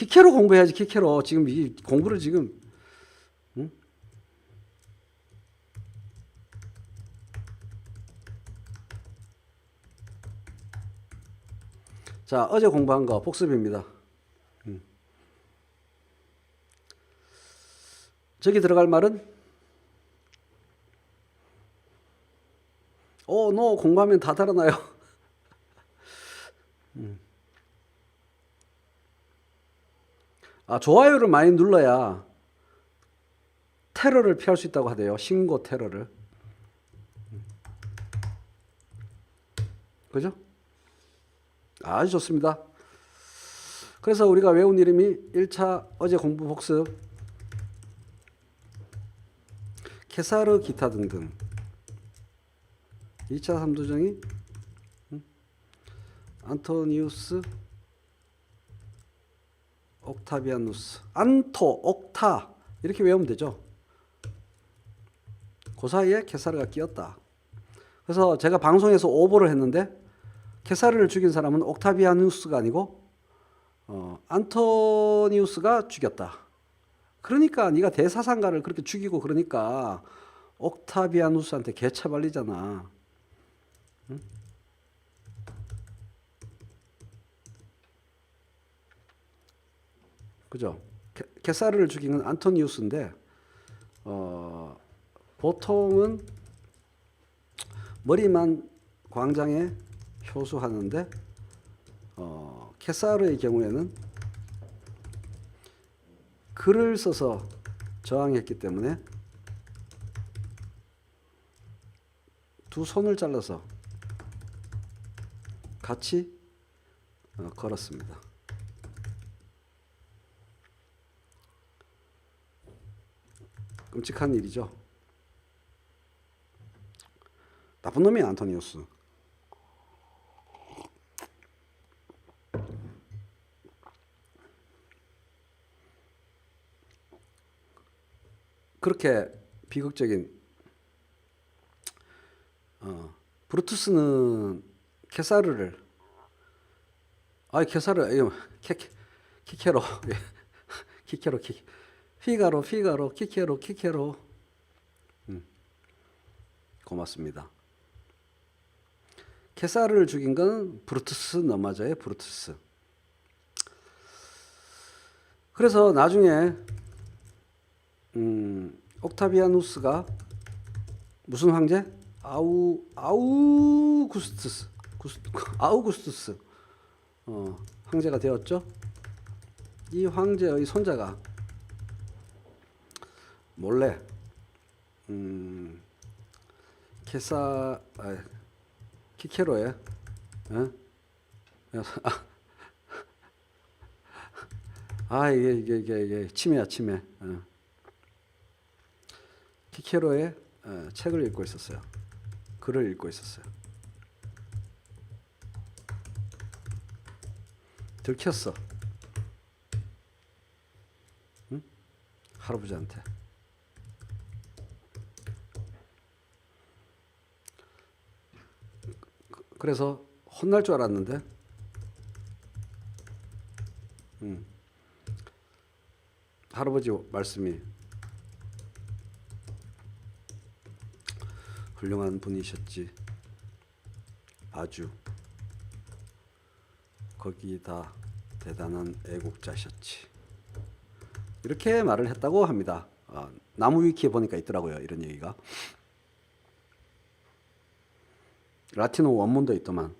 키케로 공부해야지. 키케로 지금 이 공부를 지금 응? 자, 어제 공부한 거 복습입니다. 저기 들어갈 말은 너 공부하면 다 달아나요. 좋아요를 많이 눌러야 테러를 피할 수 있다고 하대요. 신고 테러를. 그죠? 아주 좋습니다. 그래서 우리가 외운 이름이 1차 어제 공부 복습, 케사르 기타 등등. 2차 삼도정이 안토니우스 옥타비아누스. 안토, 옥타 이렇게 외우면 되죠. 그 사이에 케사르가 끼었다. 그래서 제가 방송에서 오보를 했는데 케사르를 죽인 사람은 옥타비아누스가 아니고 안토니우스가 죽였다. 그러니까 네가 대사상가를 그렇게 죽이고 그러니까 옥타비아누스한테 개차발리잖아. 응? 그죠? 케사르를 죽인 건 안토니우스인데 보통은 머리만 광장에 효수하는데 케사르의 경우에는 글을 써서 저항했기 때문에 두 손을 잘라서 같이 걸었습니다. 끔찍한 일이죠. 나쁜 놈이야 안토니우스. 그렇게 비극적인 브루투스는 케사르를 케사르 키케로 키케로 피가로 키케로 고맙습니다. 케사르를 죽인 건 브루투스 너마저의 브루투스. 그래서 나중에 옥타비아누스가 무슨 황제? 아우구스투스 황제가 되었죠. 이 황제의 손자가 몰래 키케로에 이게 치매야 치매. 키케로의 책을 읽고 있었어요. 글을 읽고 있었어요. 들켰어. 응? 할아버지한테. 그래서 혼날 줄 알았는데 할아버지 말씀이 훌륭한 분이셨지. 아주 거기다 대단한 애국자셨지. 이렇게 말을 했다고 합니다. 나무 위키에 보니까 있더라고요. 이런 얘기가. 라틴어 원문도 있더만.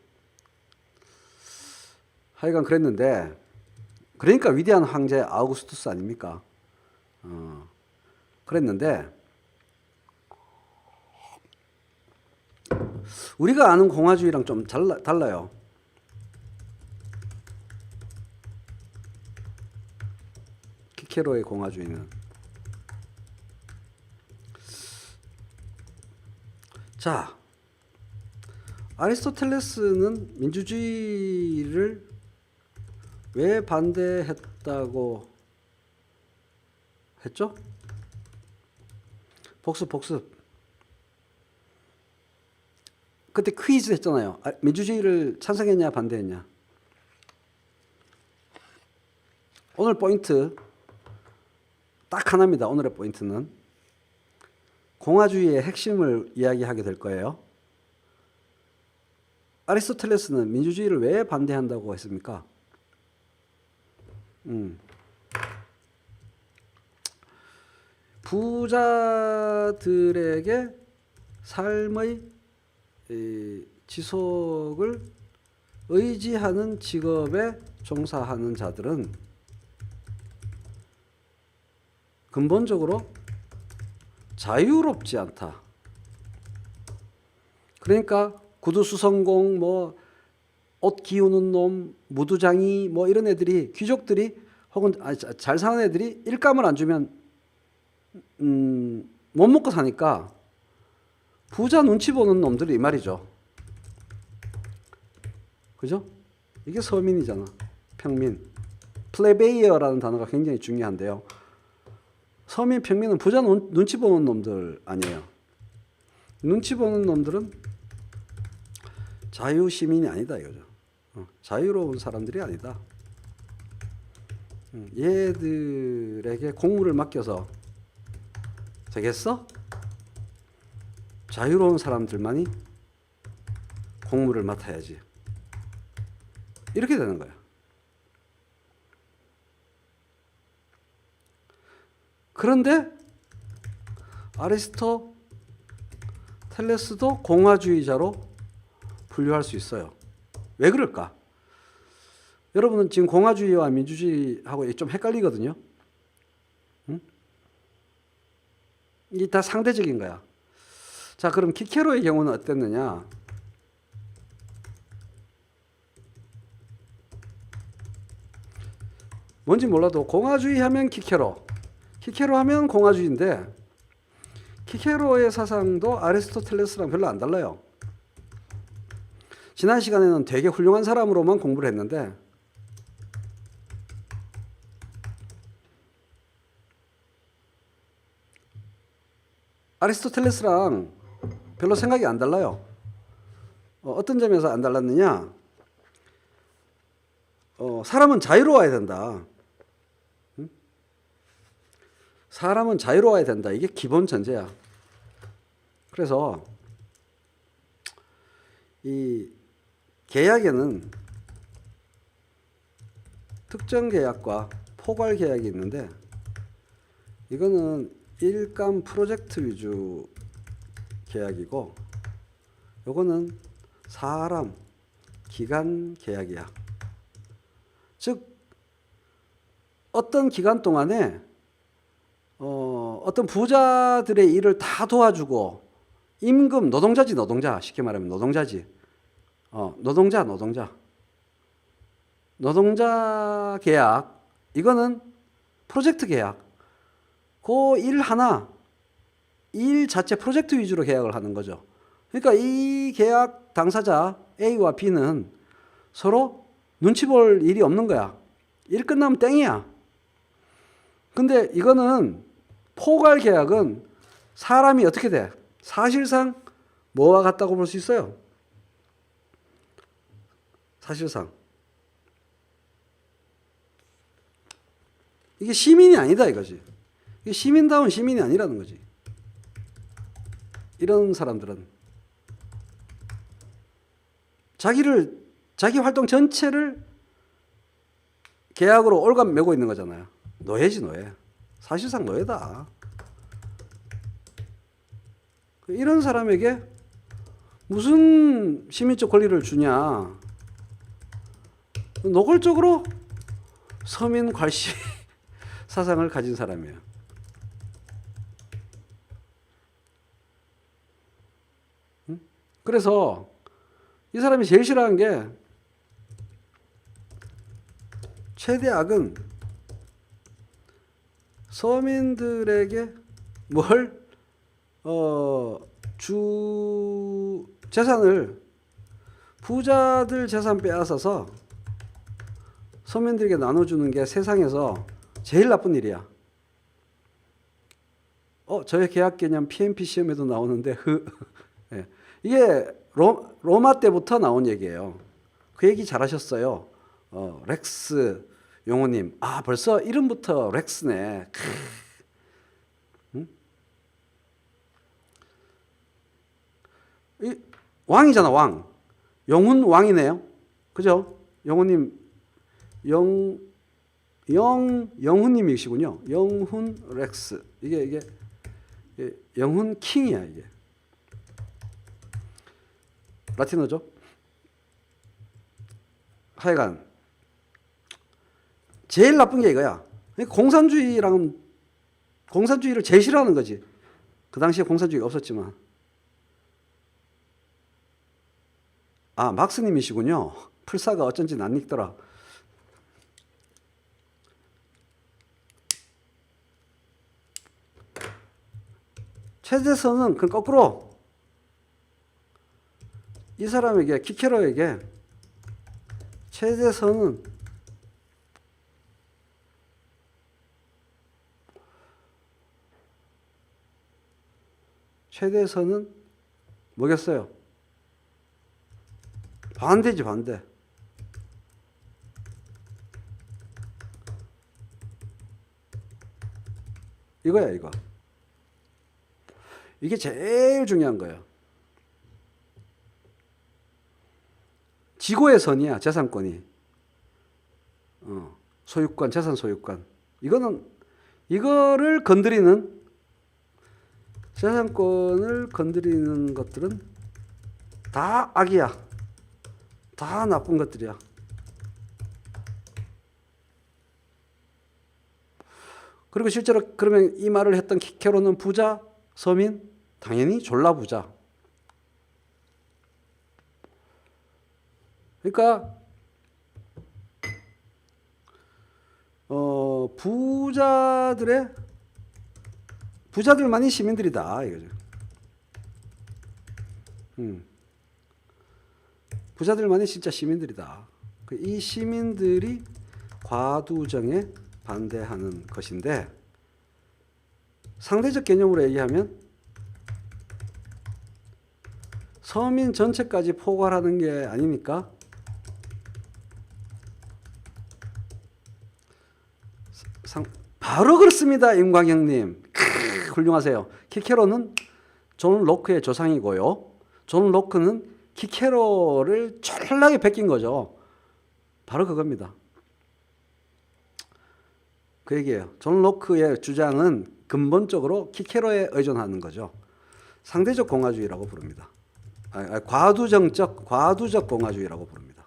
하여간 그랬는데 그러니까 위대한 황제 아우구스투스 아닙니까? 그랬는데 우리가 아는 공화주의랑 좀 달라요. 키케로의 공화주의는. 자, 아리스토텔레스는 민주주의를 왜 반대했다고 했죠? 복습. 그때 퀴즈 했잖아요. 민주주의를 찬성했냐 반대했냐. 오늘 포인트 딱 하나입니다. 오늘의 포인트는 공화주의의 핵심을 이야기하게 될 거예요. 아리스토텔레스는 민주주의를 왜 반대한다고 했습니까? 부자들에게 삶의 지속을 의지하는 직업에 종사하는 자들은 근본적으로 자유롭지 않다. 그러니까 구두수성공, 뭐 옷 기우는 놈, 무두장이 뭐 이런 애들이, 귀족들이 혹은 잘 사는 애들이 일감을 안 주면 못 먹고 사니까 부자 눈치 보는 놈들이 이 말이죠. 그죠? 이게 서민이잖아. 평민. 플레베이어라는 단어가 굉장히 중요한데요. 서민, 평민은 부자 눈치 보는 놈들 아니에요. 눈치 보는 놈들은 자유 시민이 아니다 이거죠. 자유로운 사람들이 아니다. 얘들에게 공무를 맡겨서 되겠어? 자유로운 사람들만이 공무를 맡아야지. 이렇게 되는 거야. 그런데 아리스토텔레스도 공화주의자로 분류할 수 있어요. 왜 그럴까? 여러분은 지금 공화주의와 민주주의하고 좀 헷갈리거든요. 이게 다 상대적인 거야. 자, 그럼 키케로의 경우는 어땠느냐? 뭔지 몰라도 공화주의 하면 키케로, 키케로 하면 공화주의인데 키케로의 사상도 아리스토텔레스랑 별로 안 달라요. 지난 시간에는 되게 훌륭한 사람으로만 공부를 했는데 아리스토텔레스랑 별로 생각이 안 달라요. 어떤 점에서 안 달랐느냐? 사람은 자유로워야 된다. 사람은 자유로워야 된다. 이게 기본 전제야. 그래서 이 계약에는 특정 계약과 포괄 계약이 있는데 이거는 일감 프로젝트 위주 계약이고 요거는 사람 기간 계약이야. 즉 어떤 기간 동안에 어떤 부자들의 일을 다 도와주고 임금, 노동자지 노동자. 쉽게 말하면 노동자지. 노동자 계약. 이거는 프로젝트 계약. 그 일 하나, 일 자체 프로젝트 위주로 계약을 하는 거죠. 그러니까 이 계약 당사자 A와 B는 서로 눈치 볼 일이 없는 거야. 일 끝나면 땡이야. 근데 이거는 포괄 계약은 사람이 어떻게 돼? 사실상 뭐와 같다고 볼 수 있어요? 사실상 이게 시민이 아니다 이거지. 이게 시민다운 시민이 아니라는 거지. 이런 사람들은 자기 활동 전체를 계약으로 올감 매고 있는 거잖아요. 노예지 노예. 사실상 노예다. 이런 사람에게 무슨 시민적 권리를 주냐? 노골적으로 서민 괄시 사상을 가진 사람이에요. 그래서 이 사람이 제일 싫어하는 게 최대 악은 서민들에게 뭘 재산을 부자들 재산 빼앗아서 서민들에게 나눠주는 게 세상에서 제일 나쁜 일이야. 저의 계약 개념 PMP 시험에도 나오는데 네. 이게 로마 때부터 나온 얘기예요. 그 얘기 잘하셨어요. 렉스 용호님, 아 벌써 이름부터 렉스네. 응? 왕이잖아, 왕. 영훈 왕이네요. 그죠? 용호님, 영훈님이시군요. 영훈 렉스. 이게 영훈 킹이야, 이게. 라틴어죠. 하여간 제일 나쁜 게 이거야. 공산주의를 제일 싫어하는 거지. 그 당시에 공산주의가 없었지만. 아, 막스님이시군요. 풀사가 어쩐지 낯익더라. 최재선은 그 거꾸로 이 사람에게, 키케로에게 최재선은 뭐겠어요? 반대지, 반대. 이거야, 이거. 이게 제일 중요한 거예요. 지고의 선이야, 재산권이. 소유권, 재산 소유권. 이거를 건드리는, 재산권을 건드리는 것들은 다 악이야. 다 나쁜 것들이야. 그리고 실제로 그러면 이 말을 했던 키케로는 부자, 서민? 당연히 졸라 부자. 그러니까 부자들만이 시민들이다 이거죠. 부자들만이 진짜 시민들이다. 이 시민들이 과두정에 반대하는 것인데, 상대적 개념으로 얘기하면 서민 전체까지 포괄하는 게 아니니까 바로 그렇습니다. 임광영님. 훌륭하세요. 키케로는 존 로크의 조상이고요. 존 로크는 키케로를 철저하게 베낀 거죠. 바로 그겁니다. 그 얘기예요. 존 로크의 주장은 근본적으로 키케로에 의존하는 거죠. 상대적 공화주의라고 부릅니다. 과두적 공화주의라고 부릅니다.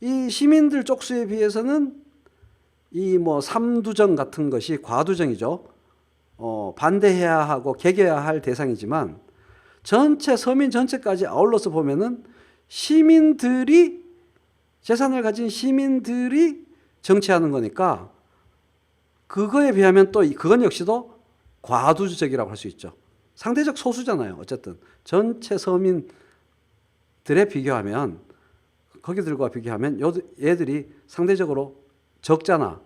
이 시민들 쪽수에 비해서는 이 삼두정 같은 것이 과두정이죠. 반대해야 하고 개겨야 할 대상이지만 서민 전체까지 아울러서 보면은 재산을 가진 시민들이 정치하는 거니까 그거에 비하면 또 그건 역시도 과두적이라고 할 수 있죠. 상대적 소수잖아요. 어쨌든 전체 서민들에 비교하면, 거기들과 비교하면 얘들이 상대적으로 적잖아.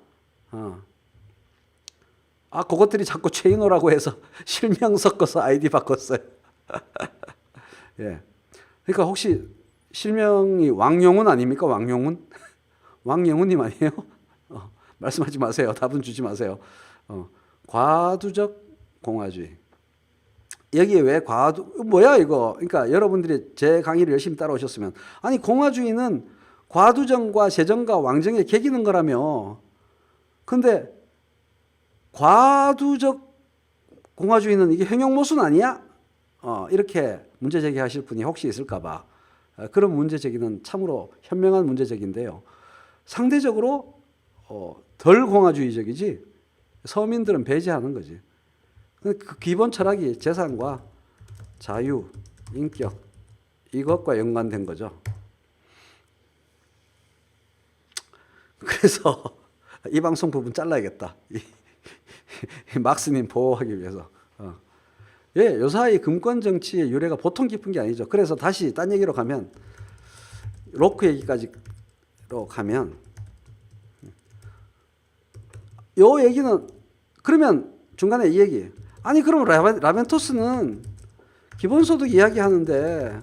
그것들이 자꾸 최인호라고 해서 실명 섞어서 아이디 바꿨어요. 예. 그러니까 혹시 실명이 왕용훈 아닙니까? 왕용훈? 왕영훈님 아니에요? 말씀하지 마세요. 답은 주지 마세요. 과두적 공화주의. 여기에 왜 뭐야 이거? 그러니까 여러분들이 제 강의를 열심히 따라오셨으면, 아니 공화주의는 과두정과 세정과 왕정에 개기는 거라며. 근데 과두적 공화주의는 이게 형용모순 아니야? 이렇게 문제 제기하실 분이 혹시 있을까 봐. 그런 문제 제기는 참으로 현명한 문제 제기인데요. 상대적으로 덜 공화주의적이지 서민들은 배제하는 거지. 그 기본 철학이 재산과 자유, 인격 이것과 연관된 거죠. 그래서 이 방송 부분 잘라야겠다. 막스님 보호하기 위해서. 예, 요사이 금권 정치의 유래가 보통 깊은 게 아니죠. 그래서 다시 딴 얘기로 가면, 로크 얘기까지로 가면, 요 얘기는, 그러면 중간에 이 얘기, 아니 그럼 라벤토스는 기본소득 이야기하는데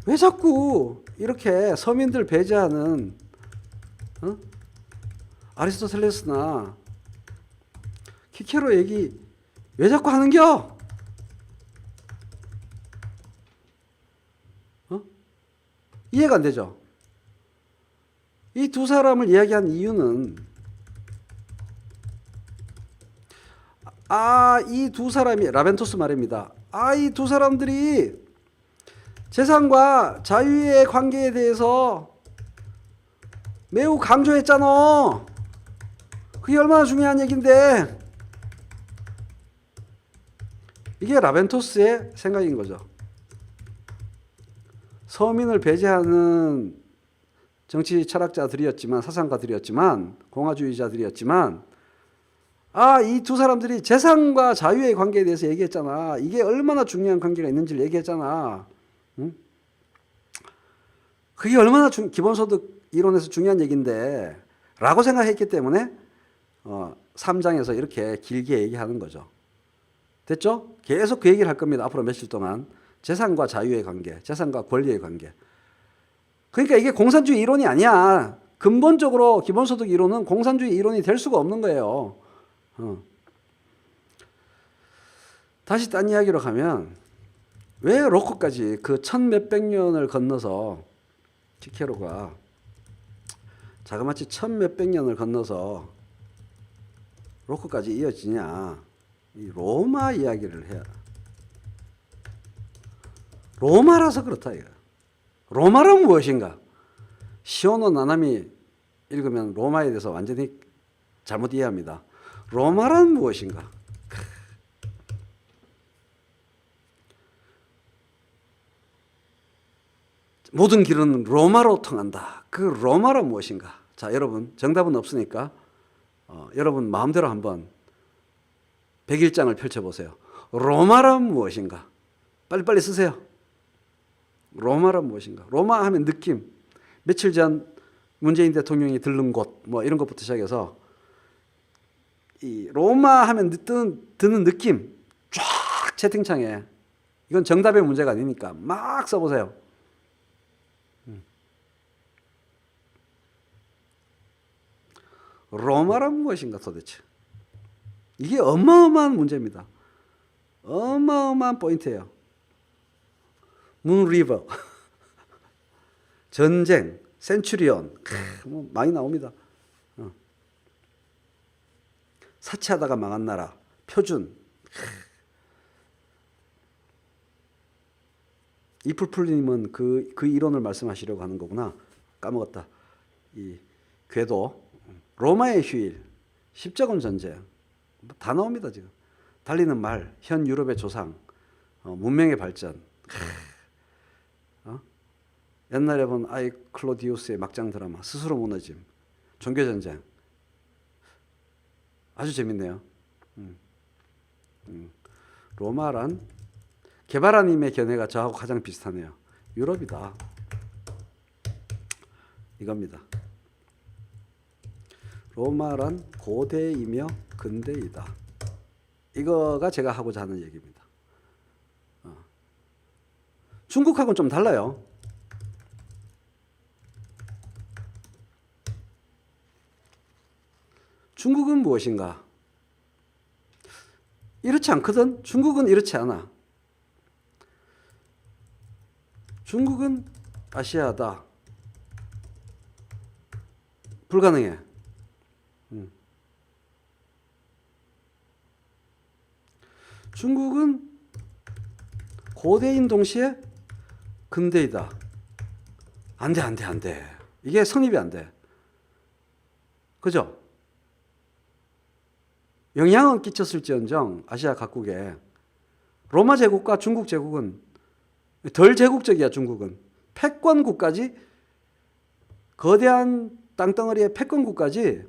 왜 자꾸 이렇게 서민들 배제하는 어? 아리스토텔레스나 키케로 얘기 왜 자꾸 하는겨? 어? 이해가 안 되죠? 이 두 사람을 이야기한 이유는 이 두 사람이 라벤토스 말입니다. 이 두 사람들이 재산과 자유의 관계에 대해서 매우 강조했잖아. 그게 얼마나 중요한 얘기인데. 이게 라벤토스의 생각인 거죠. 서민을 배제하는 정치 철학자들이었지만, 사상가들이었지만, 공화주의자들이었지만, 이 두 사람들이 재산과 자유의 관계에 대해서 얘기했잖아. 이게 얼마나 중요한 관계가 있는지를 얘기했잖아. 응? 그게 얼마나 기본소득 이론에서 중요한 얘기인데 라고 생각했기 때문에 3장에서 이렇게 길게 얘기하는 거죠. 됐죠? 계속 그 얘기를 할 겁니다. 앞으로 며칠 동안. 재산과 자유의 관계, 재산과 권리의 관계. 그러니까 이게 공산주의 이론이 아니야. 근본적으로 기본소득 이론은 공산주의 이론이 될 수가 없는 거예요. 다시 딴 이야기로 가면 왜 로코까지 그 1000몇백 년을 건너서 키케로가 자그마치 1000몇백 년을 건너서 로코까지 이어지냐. 이 로마 이야기를 해야. 로마라서 그렇다 이거. 로마는 무엇인가? 시오노 나나미 읽으면 로마에 대해서 완전히 잘못 이해합니다. 로마란 무엇인가? 모든 길은 로마로 통한다. 그 로마란 무엇인가? 자, 여러분 정답은 없으니까 여러분 마음대로 한번 101장을 펼쳐보세요. 로마란 무엇인가? 빨리빨리 쓰세요. 로마란 무엇인가? 로마 하면 느낌. 며칠 전 문재인 대통령이 들른 곳, 뭐 이런 것부터 시작해서 이 로마 하면 드는 느낌 쫙 채팅창에, 이건 정답의 문제가 아니니까 막 써보세요. 로마란 무엇인가 도대체? 이게 어마어마한 문제입니다. 어마어마한 포인트예요. 문리버, 전쟁, 센츄리온, 뭐 많이 나옵니다. 사치하다가 망한 나라, 표준. 이풀풀님은 그 이론을 말씀하시려고 하는 거구나. 까먹었다. 이 궤도, 로마의 휴일, 십자군 전쟁, 다 나옵니다 지금. 달리는 말, 현 유럽의 조상, 문명의 발전. 옛날에 본 클로디우스의 막장 드라마, 스스로 무너짐, 종교 전쟁. 아주 재밌네요. 로마란 개바라님의 견해가 저하고 가장 비슷하네요. 유럽이다. 이겁니다. 로마란 고대이며 근대이다. 이거가 제가 하고자 하는 얘기입니다. 중국하고는 좀 달라요. 중국은 무엇인가? 이렇지 않거든. 중국은 이렇지 않아. 중국은 아시아다. 불가능해. 중국은 고대인 동시에 근대이다. 안 돼. 이게 성립이 안 돼. 그죠? 영향은 끼쳤을지언정 아시아 각국에. 로마 제국과 중국 제국은 덜 제국적이야. 중국은 패권국까지, 거대한 땅덩어리의 패권국까지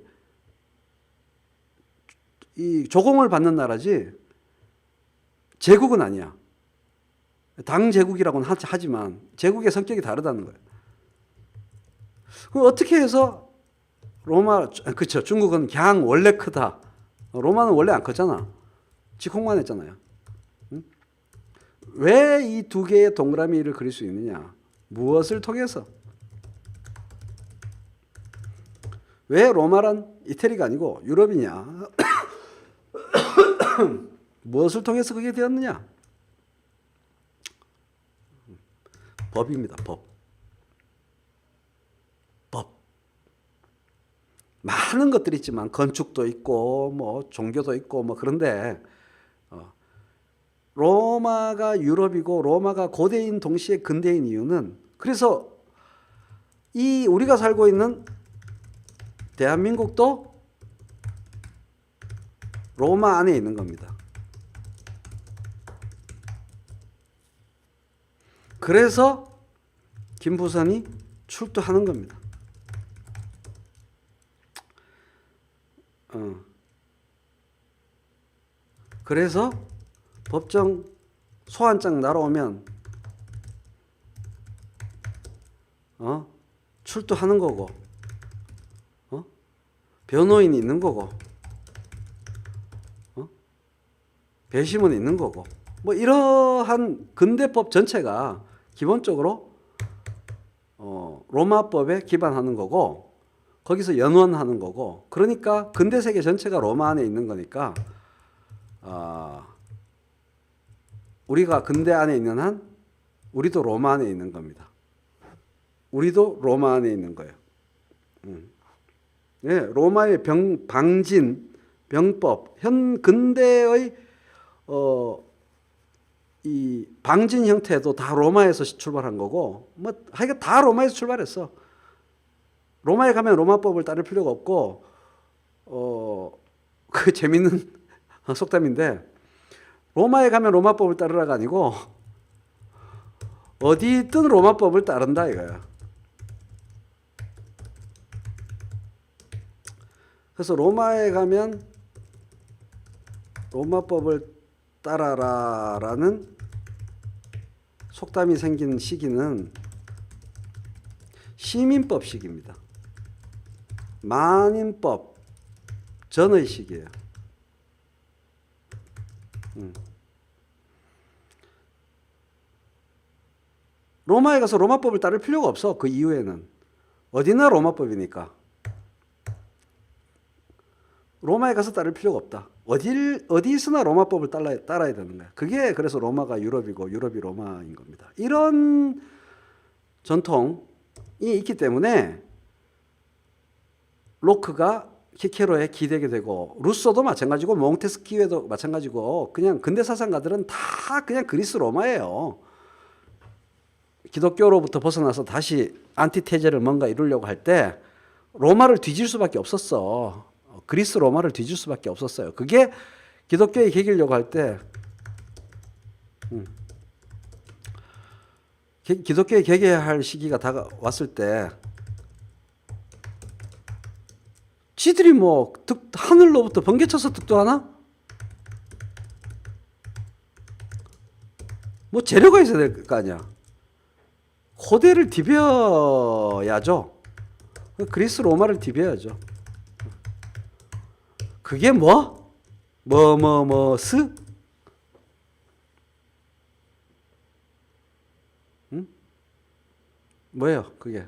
이 조공을 받는 나라지 제국은 아니야. 당 제국이라고는 하지만 제국의 성격이 다르다는 거예요. 그럼 어떻게 해서 그쵸, 중국은 그냥 원래 크다. 로마는 원래 안 컸잖아. 직공만 했잖아요. 왜 이 두 개의 동그라미를 그릴 수 있느냐? 무엇을 통해서? 왜 로마란 이태리가 아니고 유럽이냐? 무엇을 통해서 그게 되었느냐? 법입니다. 법. 많은 것들이 있지만 건축도 있고 뭐 종교도 있고 뭐 그런데 로마가 유럽이고 로마가 고대인 동시에 근대인 이유는 그래서 이 우리가 살고 있는 대한민국도 로마 안에 있는 겁니다. 그래서 김부선이 출두하는 겁니다. 그래서 법정 소환장 날아오면 출두하는 거고 변호인이 있는 거고 배심원 있는 거고 뭐 이러한 근대법 전체가 기본적으로 로마법에 기반하는 거고 거기서 연원하는 거고 그러니까 근대 세계 전체가 로마 안에 있는 거니까 우리가 근대 안에 있는 한 우리도 로마 안에 있는 겁니다. 우리도 로마 안에 있는 거예요. 네, 로마의 방진, 병법, 현 근대의 이 방진 형태도 다 로마에서 출발한 거고 뭐 하여간 다 로마에서 출발했어. 로마에 가면 로마법을 따를 필요가 없고 그 재밌는 속담인데 로마에 가면 로마법을 따르라가 아니고 어디 있든 로마법을 따른다 이거야. 그래서 로마에 가면 로마법을 따라라라는 속담이 생긴 시기는 시민법 시기입니다. 만인법 전의 시기예요. 로마에 가서 로마법을 따를 필요가 없어. 그 이후에는 어디나 로마법이니까 로마에 가서 따를 필요가 없다. 어디 있으나 로마법을 따라야 되는 거야. 그게 그래서 로마가 유럽이고 유럽이 로마인 겁니다. 이런 전통이 있기 때문에 로크가 키케로에 기대게 되고 루소도 마찬가지고 몽테스키에도 마찬가지고 그냥 근대 사상가들은 다 그냥 그리스 로마예요. 기독교로부터 벗어나서 다시 안티테제를 뭔가 이루려고 할 때 로마를 뒤질 수밖에 없었어. 그리스 로마를 뒤질 수밖에 없었어요. 그게 기독교에 개기려고 할 때 기독교에 개개할 시기가 다가왔을 때 지들이 뭐 하늘로부터 번개쳐서 득도하나? 뭐 재료가 있어야 될 거 아니야. 고대를 디벼야죠. 그리스 로마를 디벼야죠. 그게 스? 응? 뭐예요, 그게?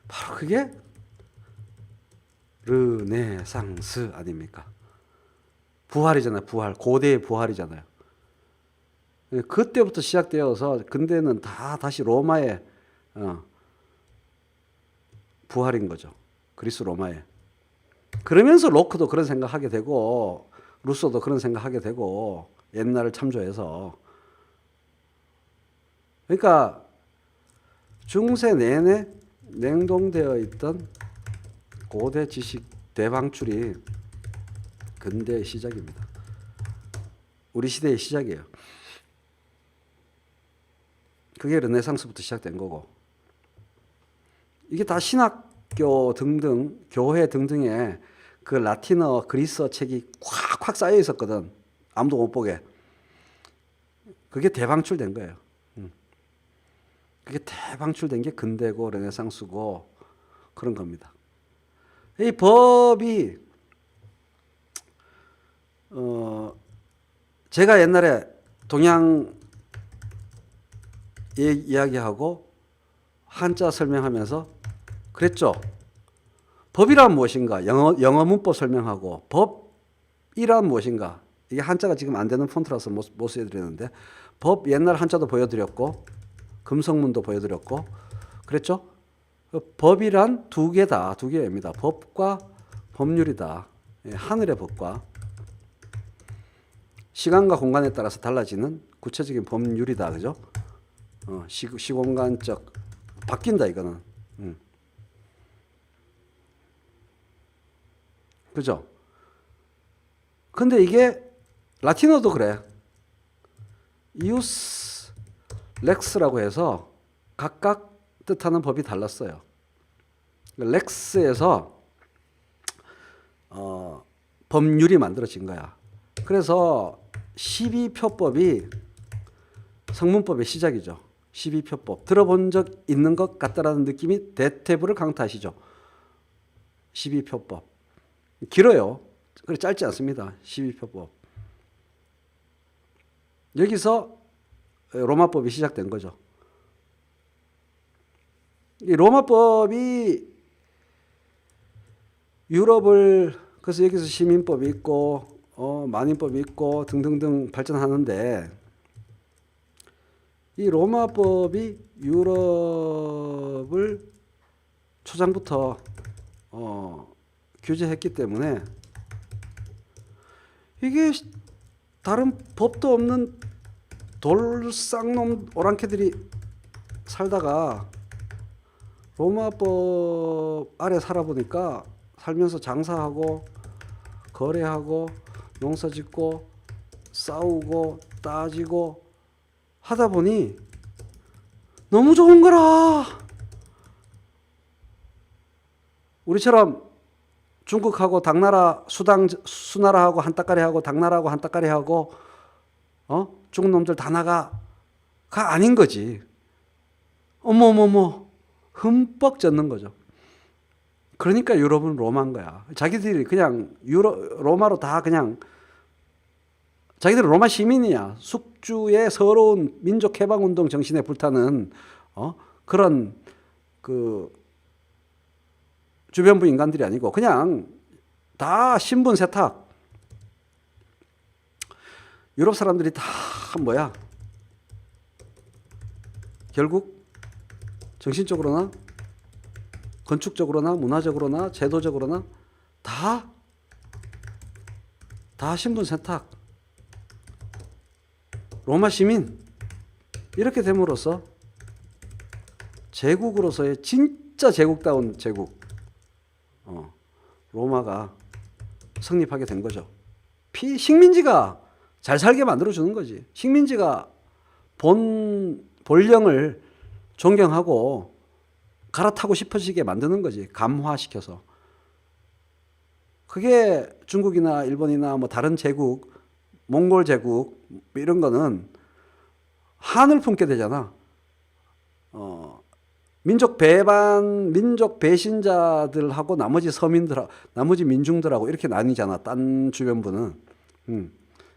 바로 그게 르네상스 아닙니까? 부활이잖아요, 부활. 고대의 부활이잖아요. 그때부터 시작되어서 근대는 다 다시 로마의 부활인 거죠. 그리스 로마에. 그러면서 로크도 그런 생각하게 되고 루소도 그런 생각하게 되고 옛날을 참조해서 그러니까 중세 내내 냉동되어 있던 고대 지식 대방출이 근대의 시작입니다. 우리 시대의 시작이에요. 그게 르네상스부터 시작된 거고 이게 다 신학교 등등 교회 등등에 그 라틴어 그리스어 책이 콱콱 쌓여 있었거든. 아무도 못 보게. 그게 대방출된 거예요. 그게 대방출된 게 근대고 르네상스고 그런 겁니다. 이 법이 제가 옛날에 동양 이야기하고 한자 설명하면서 그랬죠. 법이란 무엇인가? 영어 문법 설명하고 법이란 무엇인가? 이게 한자가 지금 안 되는 폰트라서 못 써드리는데 법 옛날 한자도 보여드렸고 금성문도 보여드렸고 그랬죠? 법이란 두 개입니다. 법과 법률이다. 하늘의 법과 시간과 공간에 따라서 달라지는 구체적인 법률이다. 그죠? 시공간적 바뀐다 이거는. 그죠? 근데 이게 라틴어도 그래. 이우스 렉스라고 해서 각각 뜻하는 법이 달랐어요. 렉스에서 법률이 만들어진 거야. 그래서 12표법이 성문법의 시작이죠. 12표법. 들어본 적 있는 것 같다라는 느낌이 대퇴부를 강타하시죠. 12표법. 길어요. 그래 짧지 않습니다. 12표법. 여기서 로마법이 시작된 거죠. 이 로마법이 유럽을 그래서 여기서 시민법이 있고 만인법이 있고 등등등 발전하는데 이 로마법이 유럽을 초장부터 규제했기 때문에 이게 다른 법도 없는 돌쌍놈 오랑캐들이 살다가 로마법 아래 살아보니까 살면서 장사하고 거래하고 농사짓고 싸우고 따지고 하다 보니 너무 좋은 거라. 우리처럼 중국하고 당나라 수나라하고 한따까리하고 당나라하고 한따까리하고 중국 놈들 다 나가가 아닌 거지. 어머머머 흠뻑 젖는 거죠. 그러니까 유럽은 로마인 거야. 자기들이 그냥 로마로 다 그냥 자기들은 로마 시민이야. 숙주의 서러운 민족 해방 운동 정신에 불타는 그런 그 주변부 인간들이 아니고 그냥 다 신분 세탁. 유럽 사람들이 다 뭐야? 결국 정신적으로나 건축적으로나 문화적으로나 제도적으로나 다 신분 세탁. 로마 시민 이렇게 됨으로써 제국으로서의 진짜 제국다운 제국 로마가 성립하게 된 거죠. 식민지가 잘 살게 만들어주는 거지. 식민지가 본령을 존경하고 갈아타고 싶어지게 만드는 거지. 감화시켜서. 그게 중국이나 일본이나 뭐 다른 제국, 몽골 제국 이런 거는 한을 품게 되잖아. 민족 배반, 민족 배신자들하고 나머지 서민들하고 나머지 민중들하고 이렇게 나뉘잖아. 딴 주변부는.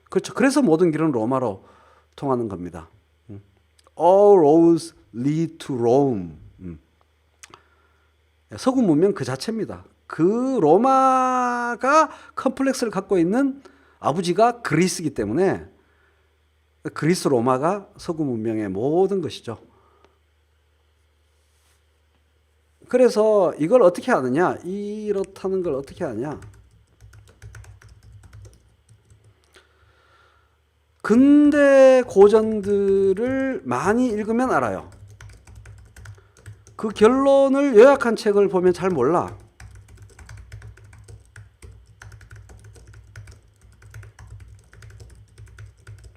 그렇죠. 그래서 모든 길은 로마로 통하는 겁니다. All roads lead to Rome. 서구 문명 그 자체입니다. 그 로마가 컴플렉스를 갖고 있는 아버지가 그리스이기 때문에 그리스 로마가 서구 문명의 모든 것이죠. 그래서 이걸 어떻게 하느냐? 이렇다는 걸 어떻게 하냐? 근대 고전들을 많이 읽으면 알아요. 그 결론을 요약한 책을 보면 잘 몰라.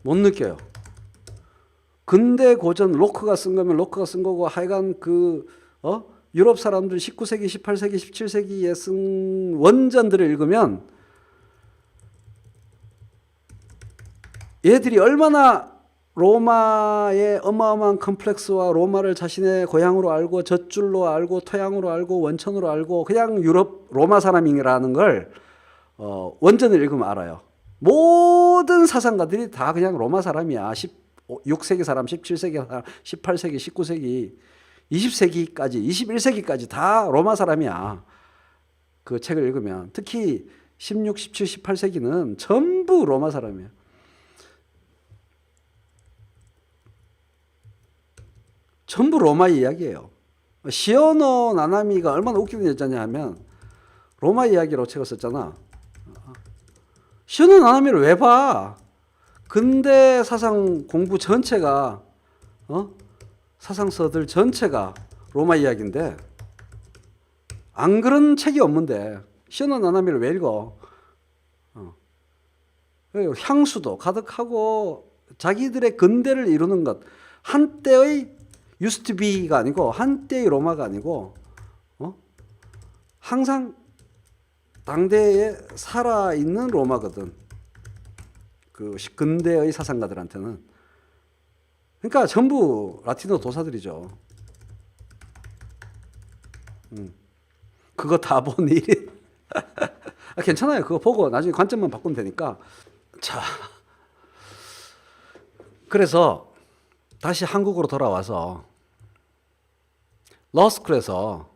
못 느껴요. 근대 고전 로크가 쓴 거면 로크가 쓴 거고 하여간 유럽 사람들 19세기, 18세기, 17세기에 쓴 원전들을 읽으면 얘들이 얼마나 로마의 어마어마한 컴플렉스와 로마를 자신의 고향으로 알고 젖줄로 알고 토양으로 알고 원천으로 알고 그냥 유럽 로마 사람이라는 걸 원전을 읽으면 알아요. 모든 사상가들이 다 그냥 로마 사람이야. 6세기 사람, 17세기 사람, 18세기, 19세기, 20세기까지, 21세기까지 다 로마 사람이야. 그 책을 읽으면. 특히 16, 17, 18세기는 전부 로마 사람이야. 전부 로마 이야기예요. 시오노 나나미가 얼마나 웃기는 여자냐 하면 로마 이야기로 책을 썼잖아. 시오노 나나미를 왜 봐? 근대 사상 공부 전체가 사상서들 전체가 로마 이야기인데 안 그런 책이 없는데 시오노 나나미를 왜 읽어? 향수도 가득하고 자기들의 근대를 이루는 것, 한때의 used to be가 아니고 한때의 로마가 아니고 항상 당대에 살아있는 로마거든. 그 근대의 사상가들한테는. 그러니까 전부 라틴어 도사들이죠. 그거 다 보니 괜찮아요. 그거 보고 나중에 관점만 바꾸면 되니까. 자, 그래서 다시 한국으로 돌아와서 러스쿨에서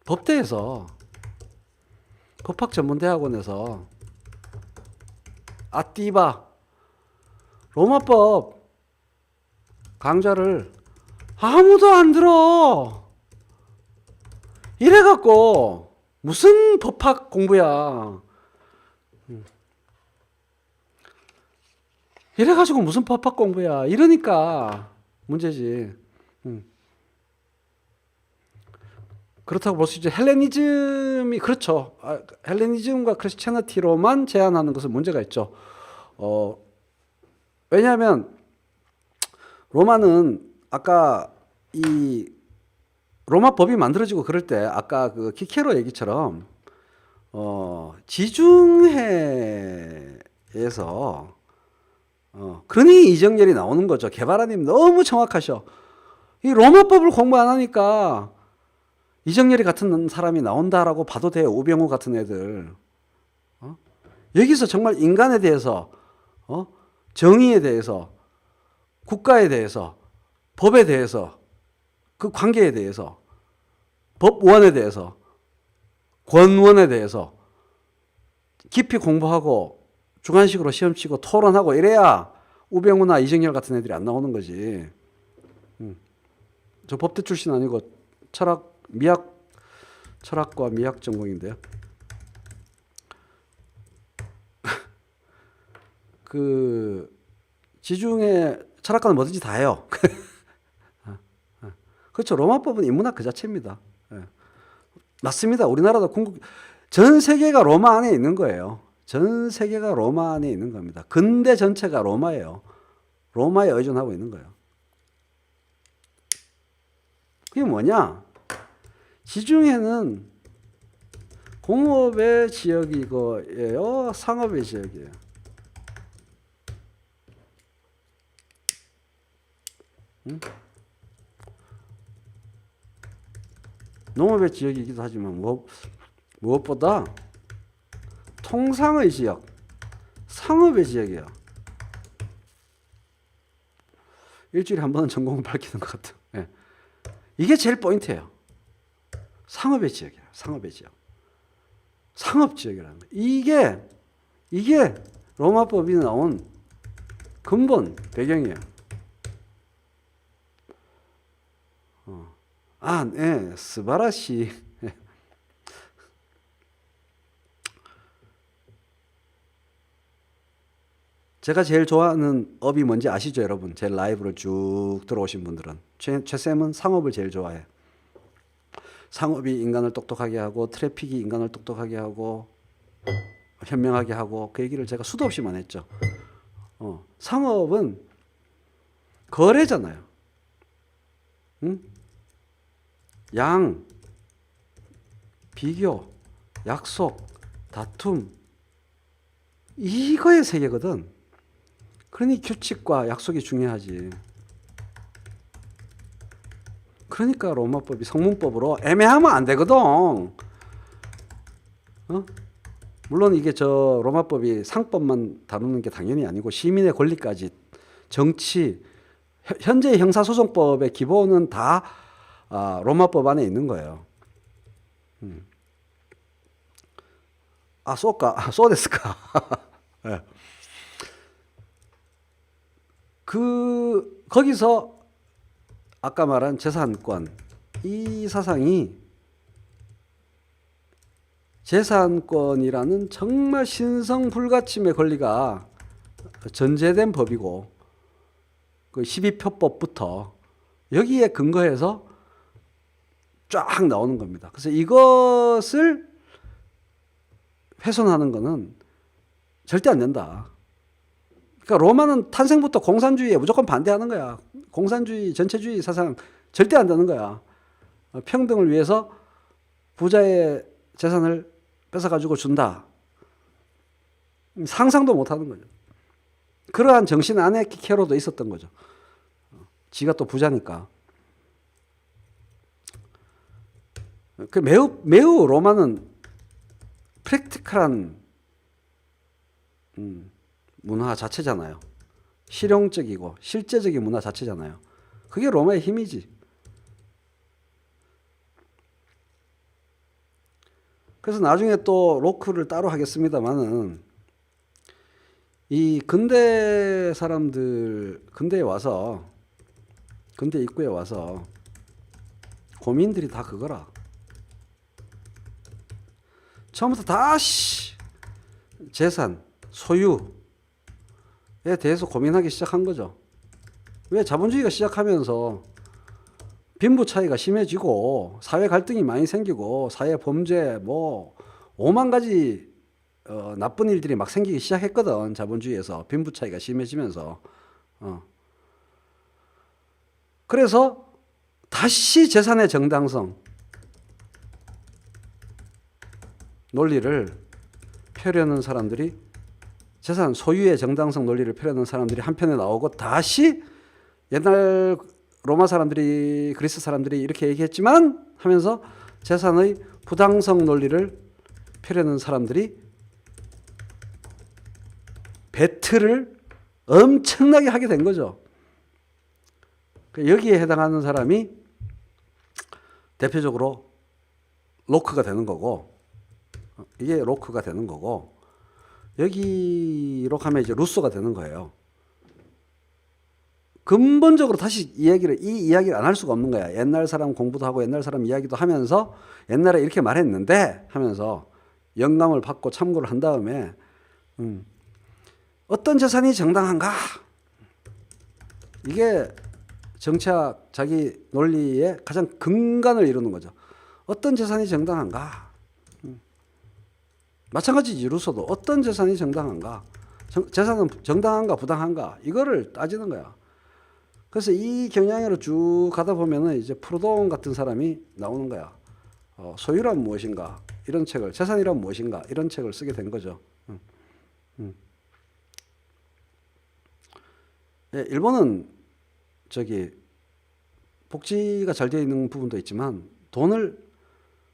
법대에서 법학전문대학원에서 아띠바 로마법 강좌를 아무도 안 들어. 이래갖고 무슨 법학 공부야. 이래가지고 무슨 법학 공부야. 이러니까 문제지. 그렇다고 볼 수 있죠. 헬레니즘이 그렇죠. 헬레니즘과 크리스티애니티로만 제한하는 것은 문제가 있죠. 왜냐하면 로마는 아까 이 로마 법이 만들어지고 그럴 때 아까 그 키케로 얘기처럼 지중해에서 그러니 이정열이 나오는 거죠. 개바라님 너무 정확하셔. 이 로마법을 공부 안 하니까 이정열이 같은 사람이 나온다라고 봐도 돼요. 우병우 같은 애들. 여기서 정말 인간에 대해서, 정의에 대해서, 국가에 대해서, 법에 대해서, 그 관계에 대해서, 법원에 대해서, 권원에 대해서 깊이 공부하고 주관식으로 시험 치고 토론하고 이래야 우병우나 이정열 같은 애들이 안 나오는 거지. 저 법대 출신 아니고 철학과 미학 전공인데요. 그 지중해 철학과는 뭐든지 다 해요. 그렇죠. 로마법은 인문학 그 자체입니다. 맞습니다. 우리나라도 전 세계가 로마 안에 있는 거예요. 전 세계가 로마 안에 있는 겁니다. 근대 전체가 로마예요. 로마에 의존하고 있는 거예요. 그게 뭐냐? 지중해는 공업의 지역이고요, 상업의 지역이에요. 농업의 지역이기도 하지만 무엇보다 통상의 지역, 상업의 지역이에요. 일주일에 한 번은 전공을 밝히는 것 같아요. 네. 이게 제일 포인트예요. 상업의 지역이에요. 상업의 지역. 상업 지역이라는 거예요. 이게 로마법이 나온 근본 배경이에요. 네, 스바라시. 제가 제일 좋아하는 업이 뭔지 아시죠, 여러분? 제 라이브를 쭉 들어오신 분들은. 최쌤은 상업을 제일 좋아해. 상업이 인간을 똑똑하게 하고 트래픽이 인간을 똑똑하게 하고 현명하게 하고 그 얘기를 제가 수도 없이 많이 했죠. 상업은 거래잖아요. 응? 양, 비교, 약속, 다툼 이거의 세계거든. 그러니 규칙과 약속이 중요하지. 그러니까 로마법이 성문법으로 애매하면 안 되거든. 물론 이게 저 로마법이 상법만 다루는 게 당연히 아니고 시민의 권리까지 정치, 현재 형사소송법의 기본은 다 로마법 안에 있는 거예요. 소데스까. 네. 거기서 아까 말한 재산권, 이 사상이 재산권이라는 정말 신성불가침의 권리가 전제된 법이고, 그 12표법부터 여기에 근거해서 쫙 나오는 겁니다. 그래서 이것을 훼손하는 것은 절대 안 된다. 그러니까 로마는 탄생부터 공산주의에 무조건 반대하는 거야. 공산주의, 전체주의 사상 절대 안 되는 거야. 평등을 위해서 부자의 재산을 뺏어가지고 준다. 상상도 못하는 거죠. 그러한 정신 안에 키케로도 있었던 거죠. 지가 또 부자니까. 매우 로마는 프랙티컬한 문화 자체잖아요. 실용적이고 실제적인 문화 자체잖아요. 그게 로마의 힘이지. 그래서 나중에 또 로크를 따로 하겠습니다만은 이 근대 사람들, 근대 입구에 와서 고민들이 다 그거라. 처음부터 다시 재산, 소유에 대해서 고민하기 시작한 거죠. 왜? 자본주의가 시작하면서 빈부 차이가 심해지고 사회 갈등이 많이 생기고 사회 범죄 뭐 5만 가지 나쁜 일들이 막 생기기 시작했거든. 자본주의에서 빈부 차이가 심해지면서. 그래서 다시 재산의 정당성 논리를 펴려는 사람들이, 재산 소유의 정당성 논리를 펴려는 사람들이 한편에 나오고, 다시 옛날 로마 사람들이, 그리스 사람들이 이렇게 얘기했지만 하면서 재산의 부당성 논리를 펴려는 사람들이 배틀을 엄청나게 하게 된 거죠. 여기에 해당하는 사람이 대표적으로 로크가 되는 거고, 이게 로크가 되는 거고, 여기로 가면 이제 루소가 되는 거예요. 근본적으로 다시 이 이야기를 안 할 수가 없는 거야. 옛날 사람 공부도 하고 옛날 사람 이야기도 하면서 옛날에 이렇게 말했는데 하면서 영감을 받고 참고를 한 다음에 어떤 재산이 정당한가? 이게 정치학 자기 논리의 가장 근간을 이루는 거죠. 어떤 재산이 정당한가? 마찬가지지. 루소도 어떤 재산이 정당한가? 재산은 정당한가 부당한가? 이거를 따지는 거야. 그래서 이 경향으로 쭉 가다 보면은 이제 프루돈 같은 사람이 나오는 거야. 소유란 무엇인가? 이런 책을, 재산이란 무엇인가? 이런 책을 쓰게 된 거죠. 예, 일본은 복지가 잘 되어 있는 부분도 있지만 돈을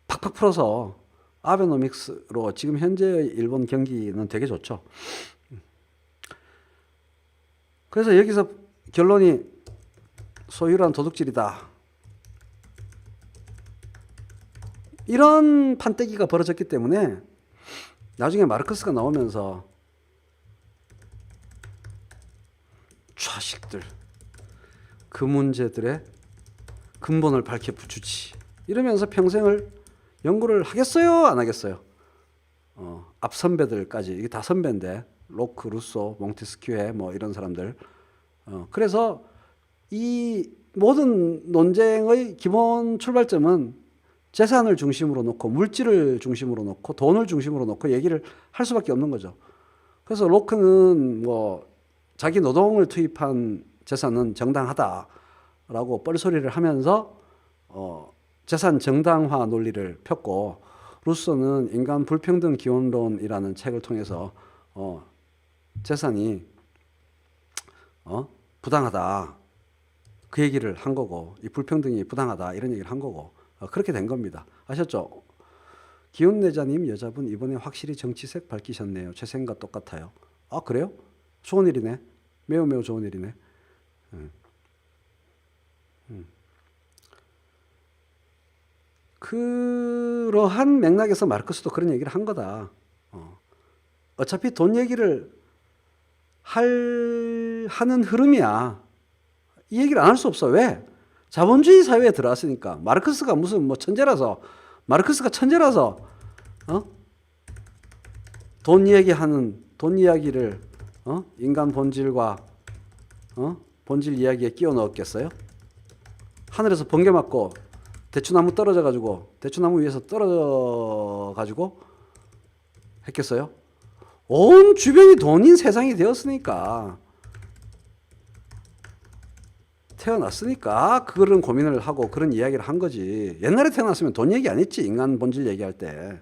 팍팍 풀어서 아베노믹스로 지금 현재의 일본 경기는 되게 좋죠. 그래서 여기서 결론이 소유란 도둑질이다. 이런 판때기가 벌어졌기 때문에 나중에 마르크스가 나오면서 좌식들, 그 문제들의 근본을 밝혀주지. 이러면서 평생을 연구를 하겠어요? 안 하겠어요? 앞 선배들까지, 이게 다 선배인데, 로크, 루소, 몽테스큐에 뭐 이런 사람들. 그래서 이 모든 논쟁의 기본 출발점은 재산을 중심으로 놓고, 물질을 중심으로 놓고, 돈을 중심으로 놓고 얘기를 할 수밖에 없는 거죠. 그래서 로크는 뭐 자기 노동을 투입한 재산은 정당하다라고 뻘소리를 하면서 재산 정당화 논리를 폈고, 루소는 인간 불평등 기원론이라는 책을 통해서 재산이 부당하다, 그 얘기를 한 거고, 이 불평등이 부당하다 이런 얘기를 한 거고, 그렇게 된 겁니다. 아셨죠? 기운내자님 여자분 이번에 확실히 정치색 밝히셨네요. 제 생각 똑같아요. 아, 그래요? 좋은 일이네. 매우 매우 좋은 일이네. 그러한 맥락에서 마르크스도 그런 얘기를 한 거다. 어차피 돈 얘기를 하는 흐름이야. 이 얘기를 안 할 수 없어. 왜? 자본주의 사회에 들어왔으니까. 마르크스가 무슨 뭐 천재라서, 마르크스가 천재라서, 돈 이야기를, 인간 본질과, 본질 이야기에 끼워 넣었겠어요? 하늘에서 번개 맞고, 대추나무 위에서 떨어져가지고 했겠어요? 온 주변이 돈인 세상이 되었으니까, 태어났으니까 그런 고민을 하고 그런 이야기를 한 거지. 옛날에 태어났으면 돈 얘기 안 했지. 인간 본질 얘기할 때.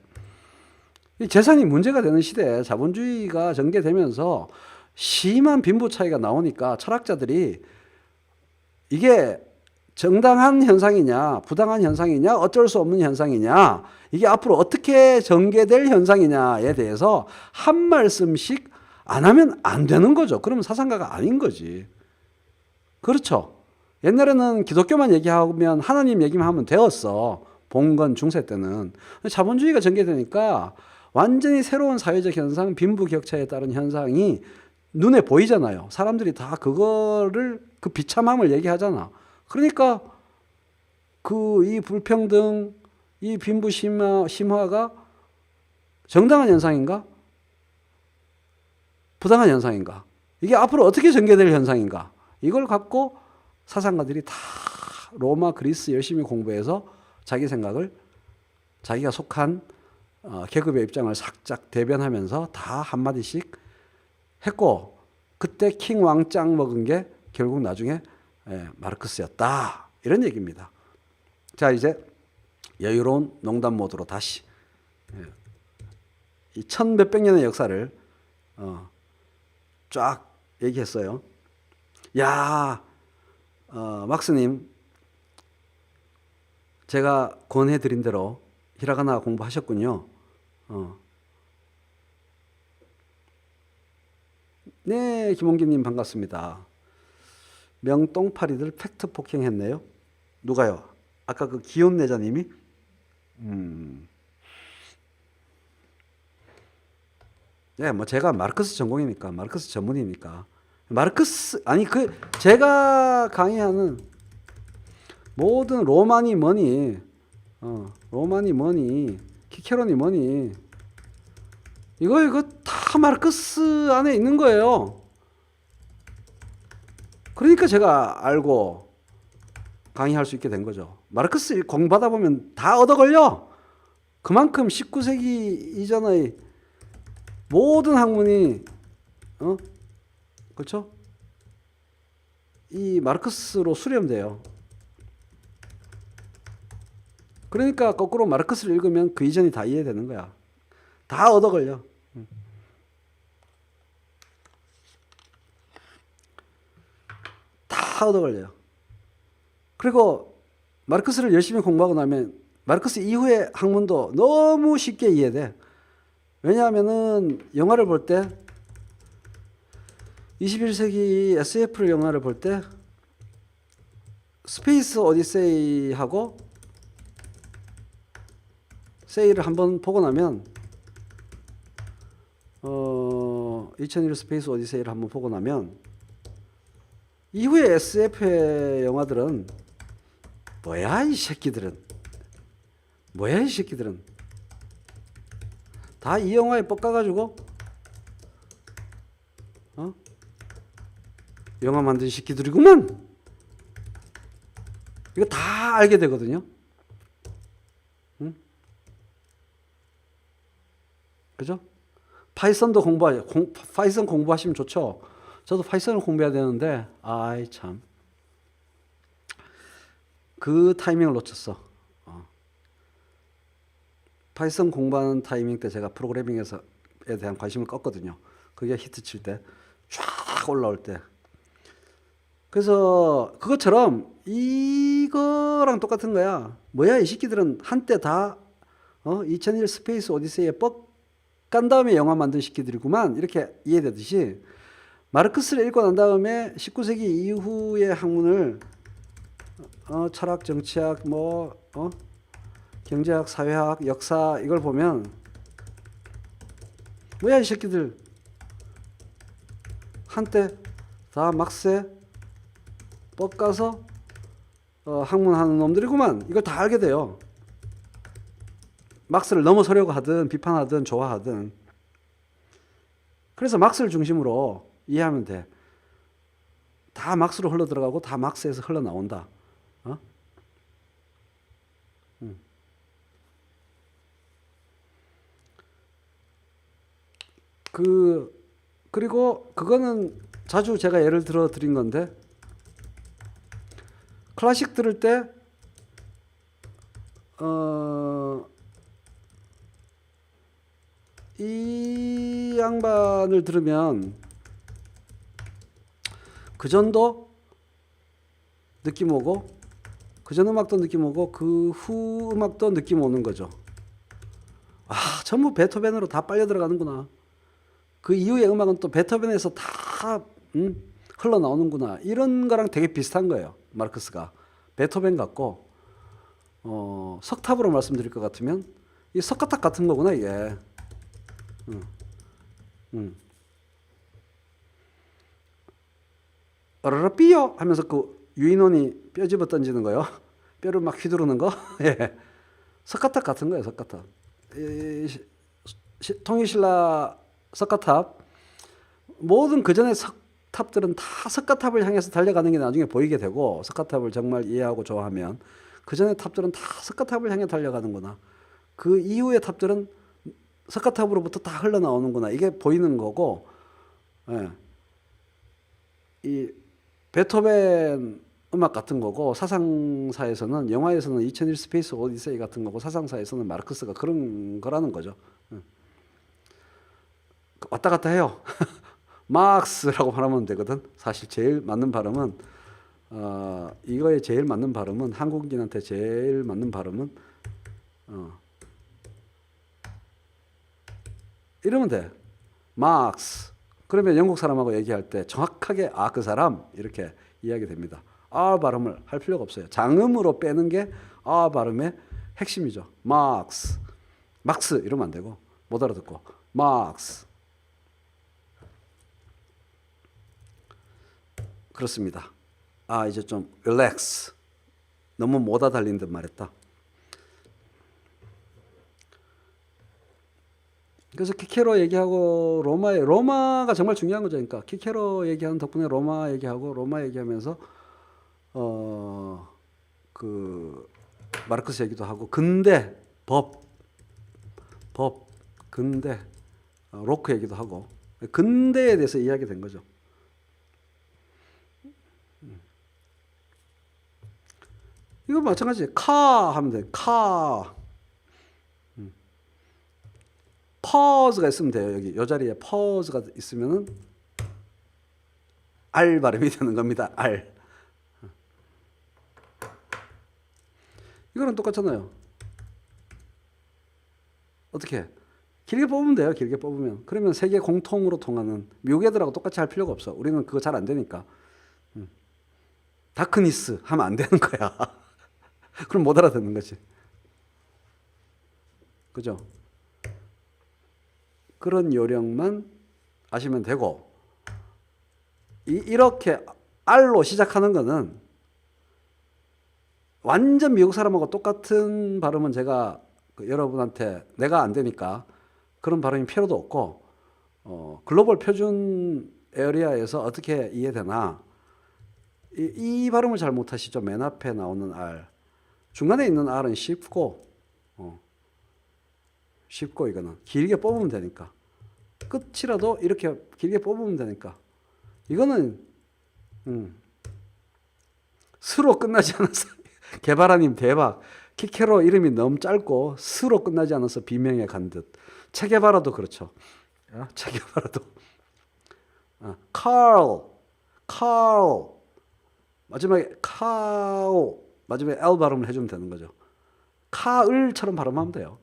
이 재산이 문제가 되는 시대에 자본주의가 전개되면서 심한 빈부 차이가 나오니까 철학자들이 이게 정당한 현상이냐, 부당한 현상이냐, 어쩔 수 없는 현상이냐, 이게 앞으로 어떻게 전개될 현상이냐에 대해서 한 말씀씩 안 하면 안 되는 거죠. 그러면 사상가가 아닌 거지. 그렇죠. 옛날에는 기독교만 얘기하면 하나님 얘기만 하면 되었어. 봉건 중세 때는. 자본주의가 전개되니까 완전히 새로운 사회적 현상, 빈부격차에 따른 현상이 눈에 보이잖아요. 사람들이 다 그거를, 그 비참함을 얘기하잖아. 그러니까 이 불평등, 이 빈부 심화가 정당한 현상인가? 부당한 현상인가? 이게 앞으로 어떻게 전개될 현상인가? 이걸 갖고 사상가들이 다 로마, 그리스 열심히 공부해서 자기 생각을, 자기가 속한 계급의 입장을 살짝 대변하면서 다 한마디씩 했고, 그때 킹 왕짱 먹은 게 결국 나중에 마르크스였다. 이런 얘기입니다. 자, 이제 여유로운 농담 모드로 다시 이 1,000몇백 년의 역사를 쫙 얘기했어요. 야, 막스님, 제가 권해드린 대로 히라가나 공부하셨군요. 네, 김홍기님 반갑습니다. 명똥파리들 팩트 폭행했네요. 누가요? 아까 그 기혼 내자님이? 네, 뭐 제가 마르크스 전공이니까, 마르크스 전문이니까. 제가 강의하는 모든 로마니 뭐니, 키케론이 뭐니, 이거 다 마르크스 안에 있는 거예요. 그러니까 제가 알고 강의할 수 있게 된 거죠. 마르크스 공부하다 보면 다 얻어 걸려. 그만큼 19세기 이전의 모든 학문이, 그렇죠? 이 마르크스로 수렴돼요. 그러니까 거꾸로 마르크스를 읽으면 그 이전이 다 이해되는 거야. 다 얻어 걸려. 다 얻어 걸려요. 그리고 마르크스를 열심히 공부하고 나면 마르크스 이후의 학문도 너무 쉽게 이해돼. 왜냐하면은 영화를 볼 때, 21세기 SF 영화를 볼 때 스페이스 오디세이하고 세이를 한번 보고 나면 2001 스페이스 오디세이를 한번 보고 나면 이후에 SF의 영화들은 뭐야 이 새끼들은 다 이 영화에 뻑가가지고 영화 만든 새끼들이구만. 이거 다 알게 되거든요. 그죠? 파이썬 공부하시면 좋죠. 저도 파이썬을 공부해야 되는데, 아이 참, 그 타이밍을 놓쳤어. 파이썬 공부하는 타이밍 때 제가 프로그래밍에 대한 관심을 껐거든요. 그게 히트 칠 때, 쫙 올라올 때. 그래서 그것처럼 이거랑 똑같은 거야. 뭐야 이 새끼들은 한때 다 2001 스페이스 오디세이에 뻑 간 다음에 영화 만든 새끼들이구만. 이렇게 이해되듯이 마르크스를 읽고 난 다음에 19세기 이후의 학문을 철학, 정치학, 경제학, 사회학, 역사 이걸 보면 뭐야 이 새끼들 한때 다 막세 뻑가서 학문하는 놈들이구만. 이걸 다 알게 돼요. 막스를 넘어서려고 하든 비판하든 좋아하든. 그래서 막스를 중심으로 이해하면 돼. 다 막스로 흘러들어가고 다 막스에서 흘러나온다. 그리고 그거는 자주 제가 예를 들어 드린 건데, 클래식 들을 때 이 양반을 들으면 그전도 느낌 오고 그전 음악도 느낌 오고 그 후 음악도 느낌 오는 거죠. 전부 베토벤으로 다 빨려 들어가는구나. 그 이후의 음악은 또 베토벤에서 다 흘러나오는구나. 이런 거랑 되게 비슷한 거예요. 마르크스가. 베토벤 같고 석탑으로 말씀드릴 것 같으면 이 석가탑 같은 거구나 이게. 어라삐요 하면서 그 유인원이 뼈 집어 던지는 거요. 뼈를 막 휘두르는 거. 예. 석가탑 같은 거예요. 석가탑. 통일신라 석가탑. 모든 그전의 석탑들은 다 석가탑을 향해서 달려가는 게 나중에 보이게 되고, 석가탑을 정말 이해하고 좋아하면 그전의 탑들은 다 석가탑을 향해 달려가는구나. 그 이후의 탑들은 석가탑으로부터 다 흘러나오는구나. 이게 보이는 거고, 예. 이 베토벤 음악 같은 거고, 사상사에서는, 영화에서는 2001 스페이스 오디세이 같은 거고, 사상사에서는 마르크스가 그런 거라는 거죠. 왔다 갔다 해요. 막스라고 발음하면 되거든. 사실 제일 맞는 발음은 이거에 제일 맞는 발음은, 한국인한테 제일 맞는 발음은 이러면 돼. 막스. 그러면 영국 사람하고 얘기할 때 정확하게 그 사람 이렇게 이야기 됩니다. 발음을 할 필요가 없어요. 장음으로 빼는 게 발음의 핵심이죠. 막스. 막스 이러면 안 되고, 못 알아듣고 막스. 그렇습니다. 이제 좀 릴렉스. 너무 못아 달린 듯 말했다. 그래서 키케로 얘기하고 로마가 정말 중요한 거죠. 그러니까 키케로 얘기하는 덕분에 로마 얘기하고, 로마 얘기하면서 그 마르크스 얘기도 하고, 근대 법 근대 로크 얘기도 하고, 근대에 대해서 이야기 된 거죠. 이거 마찬가지. 하면 돼. 퍼즈가 있으면 돼요. 여기 이 자리에 퍼즈가 있으면은 알 발음이 되는 겁니다. 알. 이거랑 똑같잖아요. 어떻게? 길게 뽑으면 돼요. 길게 뽑으면. 그러면 세계 공통으로 통하는, 미국 애들하고 똑같이 할 필요가 없어. 우리는 그거 잘 안 되니까. 다크니스 하면 안 되는 거야. 그럼 못 알아듣는 거지. 그죠? 그런 요령만 아시면 되고, 이렇게 R로 시작하는 거는 완전 미국 사람하고 똑같은 발음은 제가 여러분한테 내가 안 되니까 그런 발음이 필요도 없고, 글로벌 표준 에어리아에서 어떻게 이해되나, 이 발음을 잘 못하시죠. 맨 앞에 나오는 R. 중간에 있는 R은 쉽고 이거는 길게 뽑으면 되니까, 끝이라도 이렇게 길게 뽑으면 되니까, 이거는 스로 끝나지 않아서 개바라님 대박. 키케로 이름이 너무 짧고 스로 끝나지 않아서 비명에 간 듯. 체게바라도 그렇죠. 체게바라도 칼 마지막에 마지막에 L 발음을 해주면 되는 거죠. 카을처럼 발음하면 돼요.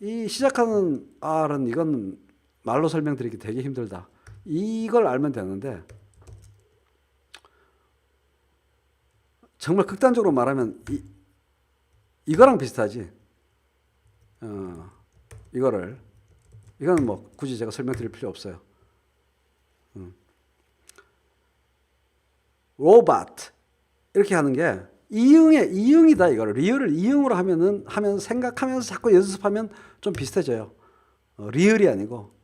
이 시작하는 R은, 이건 말로 설명드리기 되게 힘들다. 이걸 알면 되는데 정말 극단적으로 말하면 이거랑 비슷하지. 이거는 뭐 굳이 제가 설명드릴 필요 없어요. 로봇 이렇게 하는 게 이응이다. 이거를 리을을 이응으로 하면 생각하면서 자꾸 연습하면 좀 비슷해져요. 리을이 아니고.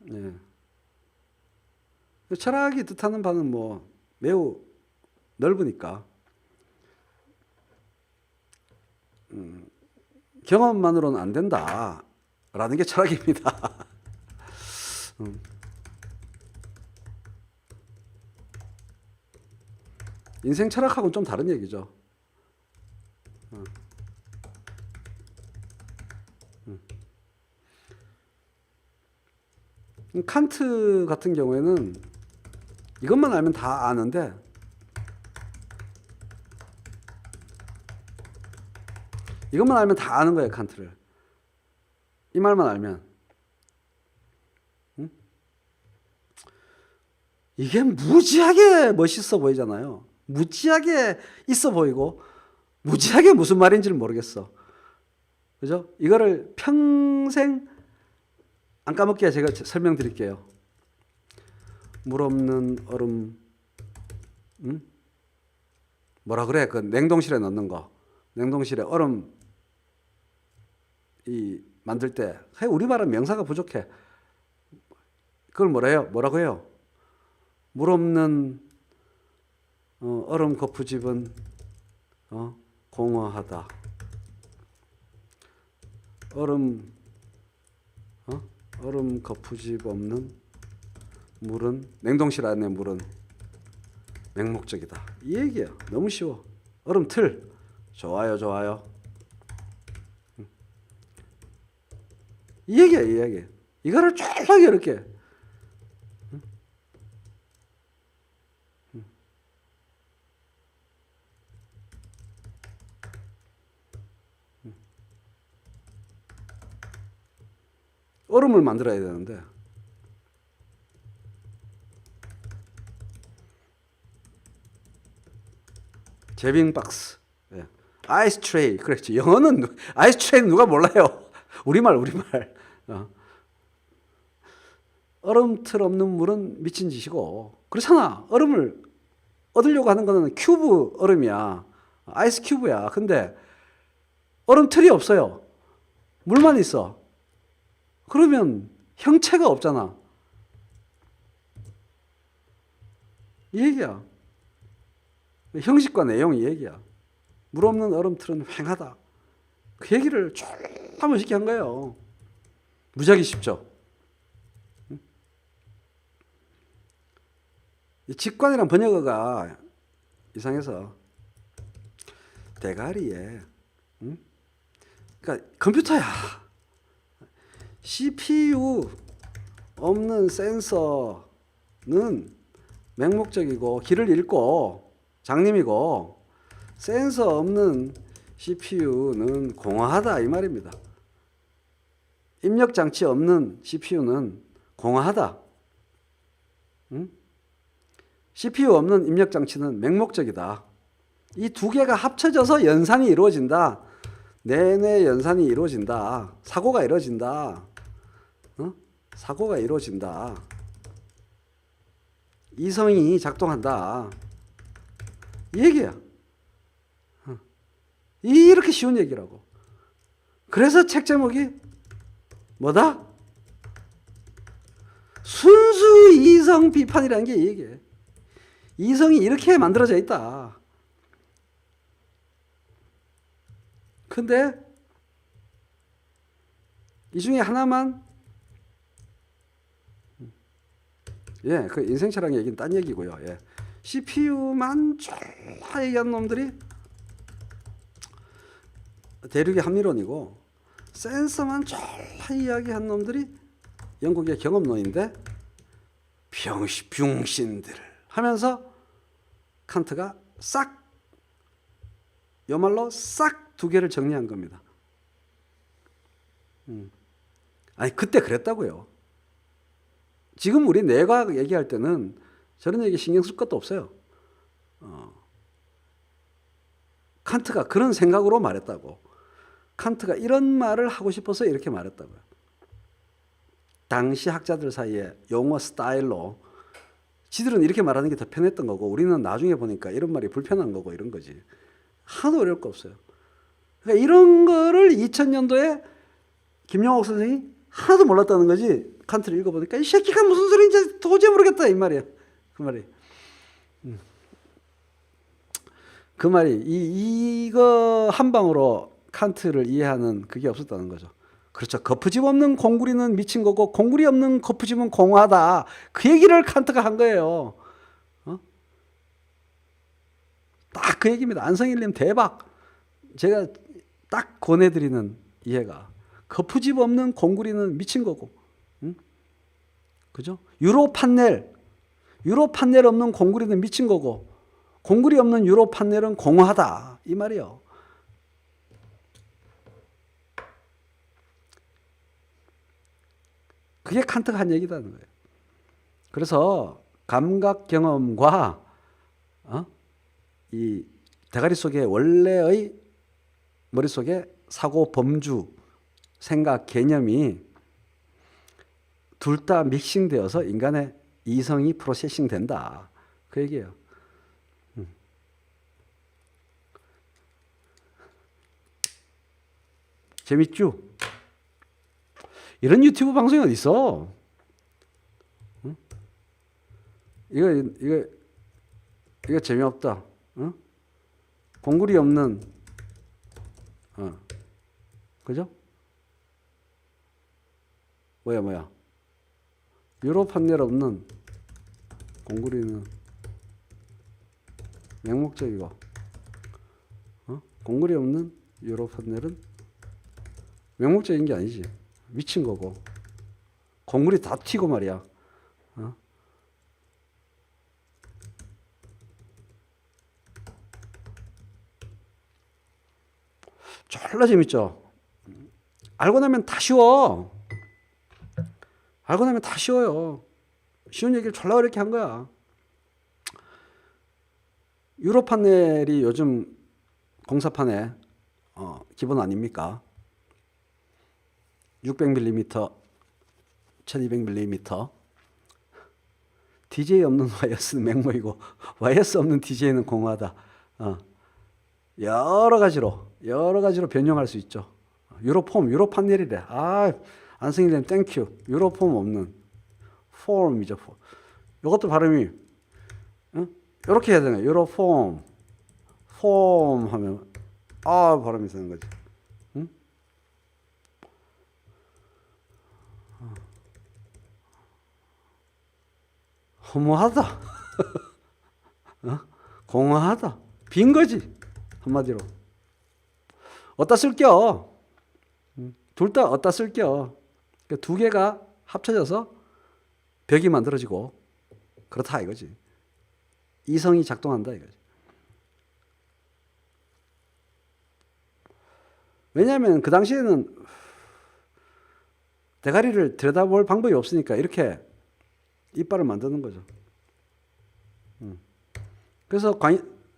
예. 철학이 뜻하는 바는 뭐 매우 넓으니까 경험만으로는 안 된다라는 게 철학입니다. 인생 철학하고는 좀 다른 얘기죠. 칸트 같은 경우에는 이것만 알면 다 아는데 이것만 알면 다 아는 거예요. 칸트를. 이 말만 알면. 이게 무지하게 멋있어 보이잖아요. 무지하게 있어 보이고 무지하게 무슨 말인지를 모르겠어. 그죠? 이거를 평생 안 까먹게 제가 설명드릴게요. 물 없는 얼음, 뭐라 그래? 그 냉동실에 넣는 거. 냉동실에 얼음 만들 때 우리말은 명사가 부족해. 그걸 뭐라고 해요? 물 없는 얼음 거푸집은 공허하다. 얼음 거푸집 없는 물은 냉동실 안에 물은 맹목적이다. 이 얘기예요. 너무 쉬워. 얼음 틀. 좋아요. 이 얘기야, 이 얘기. 이거를 쫄라게 이렇게. 얼음을 만들어야 되는데 제빙 박스, 아이스 트레이. 그렇지. 영어는 아이스 트레이는 누가 몰라요. 우리말. 얼음 틀 없는 물은 미친 짓이고. 그렇잖아. 얼음을 얻으려고 하는 거는 큐브 얼음이야. 아이스 큐브야. 근데 얼음 틀이 없어요. 물만 있어. 그러면 형체가 없잖아. 이 얘기야. 형식과 내용이 얘기야. 물 없는 얼음틀은 휑하다. 그 얘기를 쭉 한번 쉽게 한 거예요. 무지하게 쉽죠. 이 직관이란 번역어가 이상해서 대가리에, 그러니까 컴퓨터야. CPU 없는 센서는 맹목적이고 길을 잃고 장님이고, 센서 없는 CPU는 공허하다 이 말입니다. 입력 장치 없는 CPU는 공허하다. CPU 없는 입력 장치는 맹목적이다. 이 두 개가 합쳐져서 연산이 이루어진다. 내내 연산이 이루어진다. 사고가 이루어진다. 사고가 이루어진다. 이성이 작동한다. 이 얘기야. 이렇게 쉬운 얘기라고. 그래서 책 제목이 뭐다? 순수 이성 비판이라는 게 이 얘기예요. 이성이 이렇게 만들어져 있다. 근데 이 중에 하나만, 그 인생 철학 얘기는 딴 얘기고요. CPU만 쫙 얘기한 놈들이 대륙의 합리론이고, 센서만 쫙 이야기한 놈들이 영국의 경험론인데, 병신들 하면서 칸트가 싹, 요 말로 싹 두 개를 정리한 겁니다. 아니 그때 그랬다고요. 지금 우리 뇌과학 얘기할 때는 저런 얘기 신경 쓸 것도 없어요. 칸트가 그런 생각으로 말했다고. 칸트가 이런 말을 하고 싶어서 이렇게 말했다고요. 당시 학자들 사이에 용어 스타일로 지들은 이렇게 말하는 게 더 편했던 거고 우리는 나중에 보니까 이런 말이 불편한 거고 이런 거지. 하나도 어려울 거 없어요. 그러니까 이런 거를 2000년도에 김영옥 선생이 하나도 몰랐다는 거지. 칸트를 읽어보니까 이 새끼가 무슨 소리인지 도저히 모르겠다 이 말이야. 그 말이. 그 말이 이거 한 방으로 칸트를 이해하는 그게 없었다는 거죠. 그렇죠. 거푸집 없는 공구리는 미친 거고 공구리 없는 거푸집은 공허하다. 그 얘기를 칸트가 한 거예요. 딱 그 얘기입니다. 안성일님 대박. 제가 딱 권해드리는 이해가 거푸집 없는 공구리는 미친 거고, 그죠? 유로 판넬 없는 공구리는 미친 거고 공구리 없는 유로 판넬은 공허하다 이 말이요. 그게 칸트가 한 얘기다는 거예요. 그래서 감각 경험과 이 대가리 속에 원래의 머릿속에 사고 범주 생각 개념이 둘 다 믹싱되어서 인간의 이성이 프로세싱 된다 그 얘기예요. 재밌죠? 이런 유튜브 방송이 어디 있어? 이거 재미없다. 공구리 없는 그죠? 뭐야? 유로 판넬 없는 공구리는 맹목적이고, 공구리 없는 유로 판넬은 맹목적인 게 아니지. 미친 거고. 공구리 다 튀고 말이야. 졸라 재밌죠? 알고 나면 다 쉬워. 알고 나면 다 쉬워요. 쉬운 얘기를 졸라 어렵게 한 거야. 유로 판넬이 요즘 공사판에 기본 아닙니까? 600mm, 1200mm. DJ 없는 와이어스는 맹목이고 와이어스 없는 DJ는 공허하다. 여러 가지로 변형할 수 있죠. 유로 판넬이래. 안승일님 땡큐. 유로폼 없는 폼이죠. 폼. 이것도 발음이 이렇게 해야 되네. 유로폼 하면 발음이 되는 거지. 허무하다. 공허하다. 빈 거지. 한마디로. 어디다 쓸겨. 둘 다 어디다 쓸겨. 두 개가 합쳐져서 벽이 만들어지고 그렇다 이거지. 이성이 작동한다 이거지. 왜냐하면 그 당시에는 대가리를 들여다볼 방법이 없으니까 이렇게 이빨을 만드는 거죠. 그래서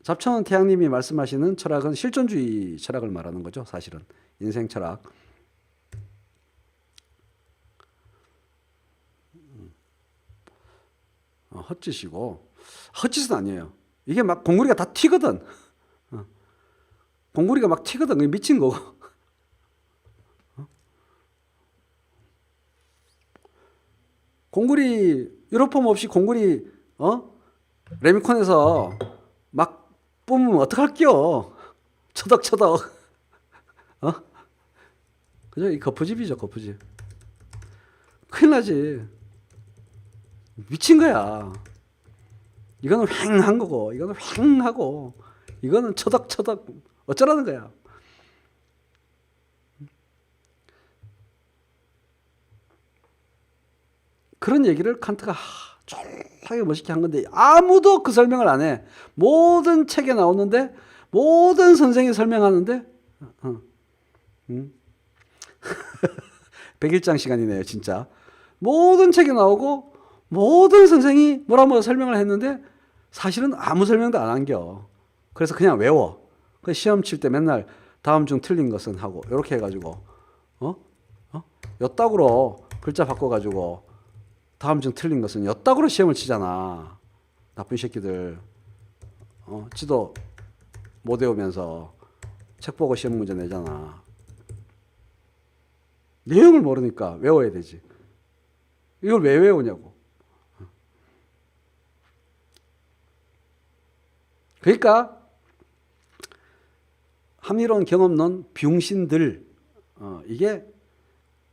잡천원 태양님이 말씀하시는 철학은 실존주의 철학을 말하는 거죠. 사실은 인생 철학. 헛짓이고 헛짓은 아니에요. 이게 막 공구리가 다 튀거든. 공구리가 막 튀거든. 미친 거고. 공구리 유로폼 없이 공구리 레미콘에서 막 뿜으면 어떡할게요. 처덕처덕. 그죠? 이 거푸집이죠, 거푸집. 큰일 나지. 미친 거야. 이거는 휑한 거고, 이거는 휑하고, 이거는 처덕처덕 어쩌라는 거야. 그런 얘기를 칸트가 졸라게 멋있게 한 건데 아무도 그 설명을 안 해. 모든 책에 나오는데 모든 선생이 설명하는데 100일장 시간이네요, 진짜. 모든 책이 나오고 모든 선생이 뭐라 설명을 했는데 사실은 아무 설명도 안 한겨. 그래서 그냥 외워. 그 시험 칠 때 맨날 다음 중 틀린 것은 하고 이렇게 해가지고 엿다구로 글자 바꿔가지고 다음 중 틀린 것은 엿다구로 시험을 치잖아. 나쁜 새끼들. 지도 못 외우면서 책 보고 시험 문제 내잖아. 내용을 모르니까 외워야 되지. 이걸 왜 외우냐고. 그러니까 합리론, 경험론, 병신들 이게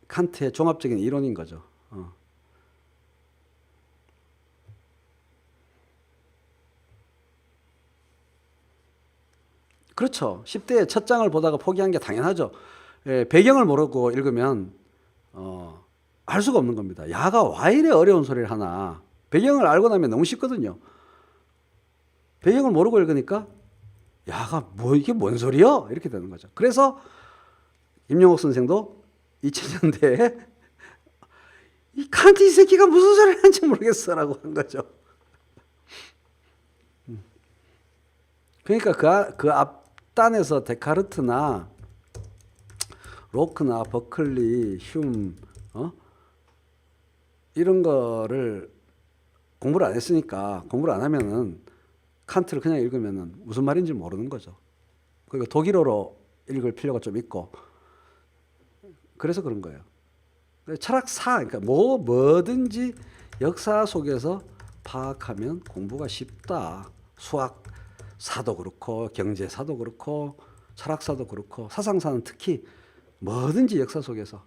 칸트의 종합적인 이론인 거죠. 그렇죠. 10대에 첫 장을 보다가 포기한 게 당연하죠. 예, 배경을 모르고 읽으면 알 수가 없는 겁니다. 야가 와 이래 어려운 소리를 하나. 배경을 알고 나면 너무 쉽거든요. 배경을 모르고 읽으니까 야가 이게 뭔 소리야? 이렇게 되는 거죠. 그래서 임영옥 선생도 2000년대에 이 칸트 이 새끼가 무슨 소리를 하는지 모르겠어라고 한 거죠. 그러니까 그 앞단에서 데카르트나 로크나 버클리, 휴움 이런 거를 공부를 안 했으니까 공부를 안 하면은 칸트를 그냥 읽으면은 무슨 말인지 모르는 거죠. 그리고 독일어로 읽을 필요가 좀 있고 그래서 그런 거예요. 철학사 그러니까 뭐든지 역사 속에서 파악하면 공부가 쉽다. 수학사도 그렇고 경제사도 그렇고 철학사도 그렇고 사상사는 특히 뭐든지 역사 속에서